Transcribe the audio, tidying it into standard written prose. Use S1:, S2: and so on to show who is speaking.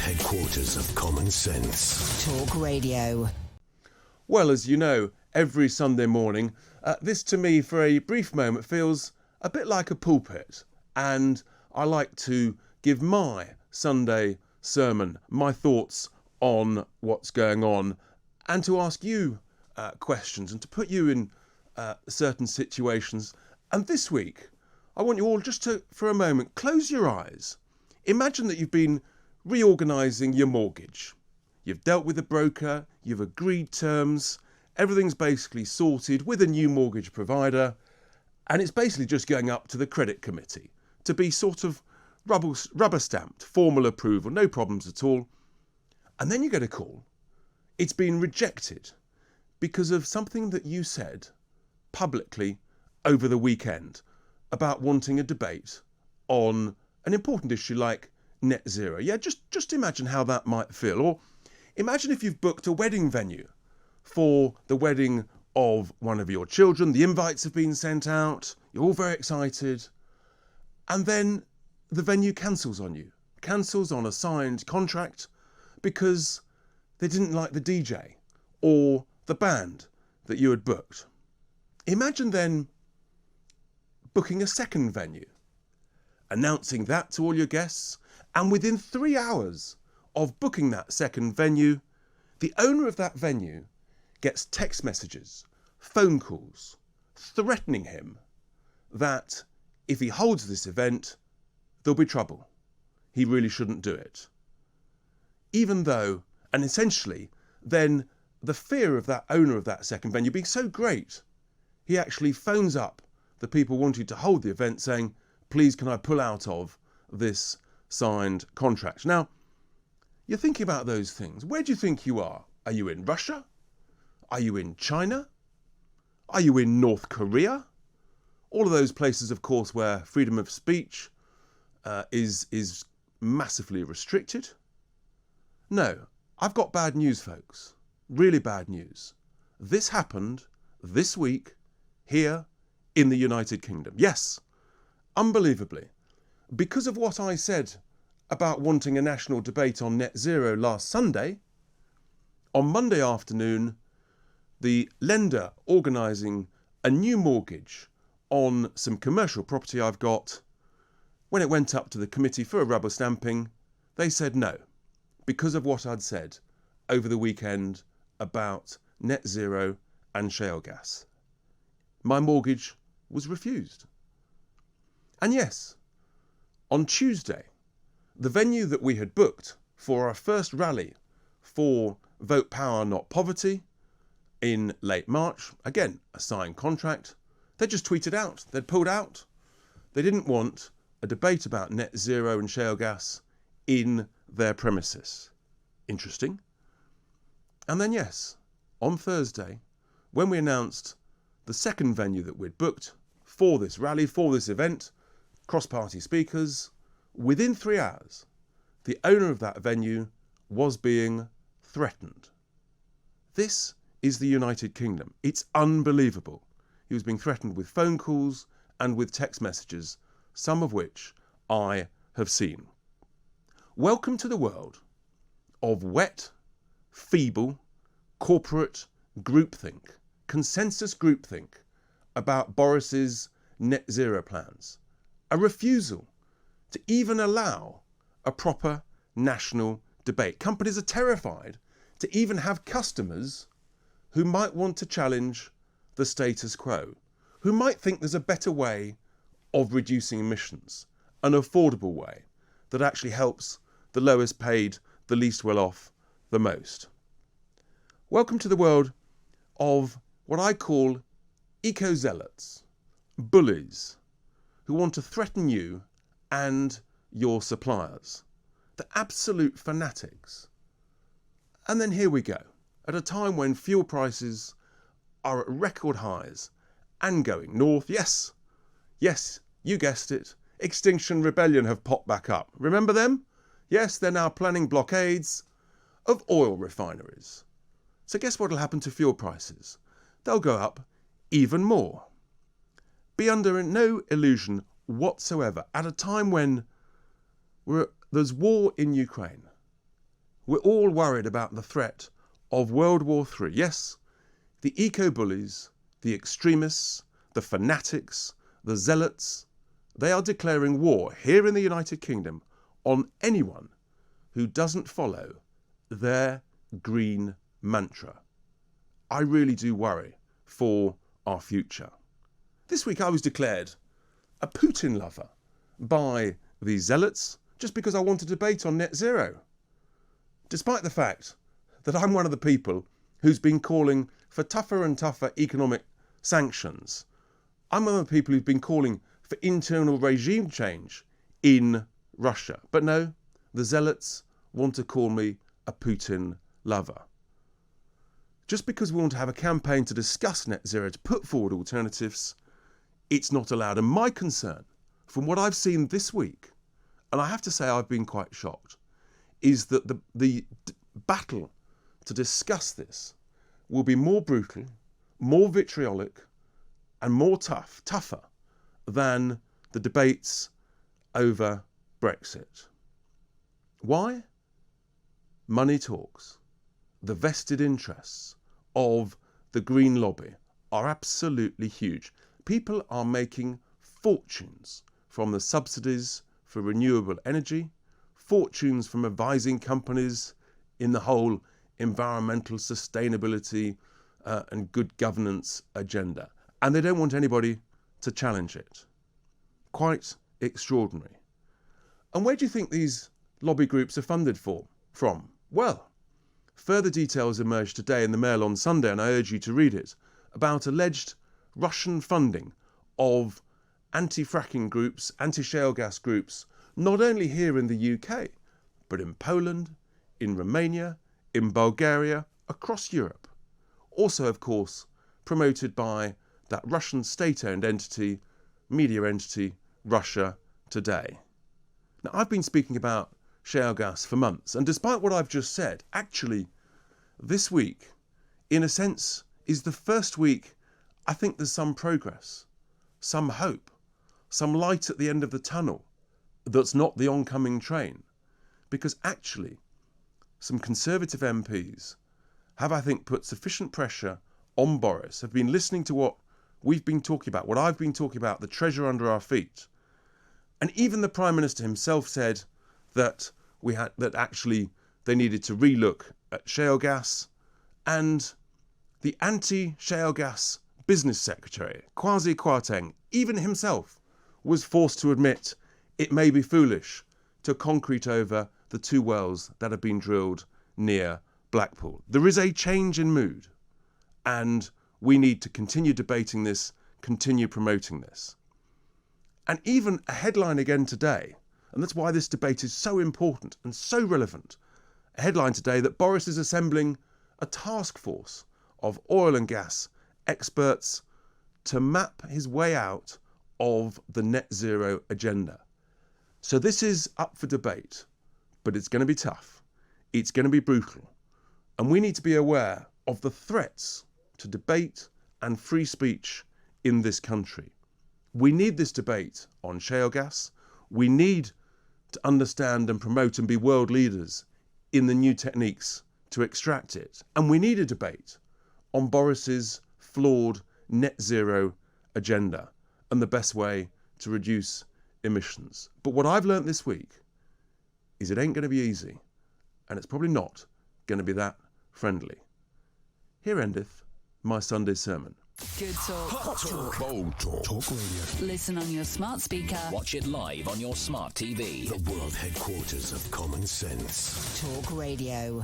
S1: headquarters of common sense.
S2: Talk Radio.
S3: Well, as you know, every Sunday morning, this to me for a brief moment feels a bit like a pulpit, and I like to give my Sunday sermon, my thoughts on what's going on, and to ask you questions and to put you in certain situations. And this week, I want you all just to, for a moment, close your eyes. Imagine that you've been reorganising your mortgage. You've dealt with a broker, you've agreed terms, everything's basically sorted with a new mortgage provider, and it's basically just going up to the credit committee to be sort of rubber stamped, formal approval, no problems at all. And then you get a call. It's been rejected because of something that you said publicly over the weekend about wanting a debate on an important issue like net zero. Yeah, just imagine how that might feel. Or imagine if you've booked a wedding venue for the wedding of one of your children. The invites have been sent out. You're all very excited. And then the venue cancels on you. Cancels on a signed contract because they didn't like the DJ or the band that you had booked. Imagine then booking a second venue, announcing that to all your guests, and within 3 hours of booking that second venue, the owner of that venue gets text messages, phone calls, threatening him that if he holds this event, there'll be trouble. He really shouldn't do it. Even though, and essentially, then the fear of that owner of that second venue being so great, he actually phones up the people wanting to hold the event saying, please can I pull out of this signed contract? Now, you're thinking about those things. Where do you think you are? Are you in Russia? Are you in China? Are you in North Korea? All of those places, of course, where freedom of speech is massively restricted. No, I've got bad news, folks. Really bad news. This happened this week here in the United Kingdom. Yes, unbelievably. Because of what I said about wanting a national debate on net zero last Sunday, on Monday afternoon, the lender organising a new mortgage on some commercial property I've got, when it went up to the committee for a rubber stamping, they said no, because of what I'd said over the weekend about net zero and shale gas. My mortgage was refused. And yes, on Tuesday, the venue that we had booked for our first rally for Vote Power Not Poverty in late March, again, a signed contract, they just tweeted out, they'd pulled out. They didn't want a debate about net zero and shale gas in their premises. Interesting. And then yes, on Thursday, when we announced the second venue that we'd booked for this rally, for this event, cross-party speakers, within 3 hours, the owner of that venue was being threatened. This is the United Kingdom. It's unbelievable. He was being threatened with phone calls and with text messages, some of which I have seen. Welcome to the world of wet, feeble, corporate groupthink, consensus groupthink about Boris's net zero plans. A refusal to even allow a proper national debate. Companies are terrified to even have customers who might want to challenge the status quo, who might think there's a better way of reducing emissions, an affordable way that actually helps the lowest paid, the least well off, the most. Welcome to the world of what I call eco-zealots, bullies, who want to threaten you and your suppliers. The absolute fanatics. And then here we go, at a time when fuel prices are at record highs and going north. Yes, you guessed it. Extinction Rebellion have popped back up. Remember them? Yes, they're now planning blockades of oil refineries. So guess what will happen to fuel prices? They'll go up even more. Be under no illusion whatsoever at a time when there's war in Ukraine. We're all worried about the threat of World War III. Yes, the eco-bullies, the extremists, the fanatics, the zealots, they are declaring war here in the United Kingdom on anyone who doesn't follow their green mantra. I really do worry for our future. This week I was declared a Putin lover by the zealots just because I want a debate on net zero, despite the fact that I'm one of the people who's been calling for tougher and tougher economic sanctions. I'm one of the people who've been calling for internal regime change in Russia. But no, the zealots want to call me a Putin lover. Just because we want to have a campaign to discuss net zero, to put forward alternatives, it's not allowed. And my concern, from what I've seen this week, and I have to say I've been quite shocked, is that the battle to discuss this will be more brutal, more vitriolic, and more tougher than the debates over Brexit. Why? Money talks. The vested interests of the green lobby are absolutely huge. People are making fortunes from the subsidies for renewable energy, fortunes from advising companies in the whole environmental sustainability and good governance agenda. And they don't want anybody to challenge it. Quite extraordinary. And where do you think these lobby groups are funded from? Well, further details emerged today in the Mail on Sunday, and I urge you to read it, about alleged Russian funding of anti-fracking groups, anti-shale gas groups, not only here in the UK, but in Poland, in Romania, in Bulgaria, across Europe. Also, of course, promoted by that Russian state-owned entity, media entity, Russia Today. Now, I've been speaking about shale gas for months, and despite what I've just said, actually, this week, in a sense, is the first week I think there's some progress, some hope, some light at the end of the tunnel that's not the oncoming train. Because actually, some Conservative MPs have, I think, put sufficient pressure on Boris, have been listening to what we've been talking about, what I've been talking about, the treasure under our feet. And even the Prime Minister himself said that actually they needed to relook at shale gas. And the anti-shale gas business secretary, Kwasi Kwarteng, even himself was forced to admit it may be foolish to concrete over the 2 wells that have been drilled near Blackpool. There is a change in mood, and we need to continue debating this, continue promoting this. And even a headline again today, and that's why this debate is so important and so relevant, a headline today that Boris is assembling a task force of oil and gas experts to map his way out of the net zero agenda. So this is up for debate, but it's going to be tough. It's going to be brutal. And we need to be aware of the threats to debate and free speech in this country. We need this debate on shale gas. We need to understand and promote and be world leaders in the new techniques to extract it. And we need a debate on Boris's flawed net zero agenda and the best way to reduce emissions. But what I've learnt this week is it ain't going to be easy, and it's probably not going to be that friendly. Here endeth my Sunday sermon.
S2: Good talk. Hot talk.
S1: Bold talk. Talk radio.
S2: Listen on your smart speaker.
S4: Watch it live on your smart TV.
S1: The world headquarters of common sense.
S2: Talk Radio.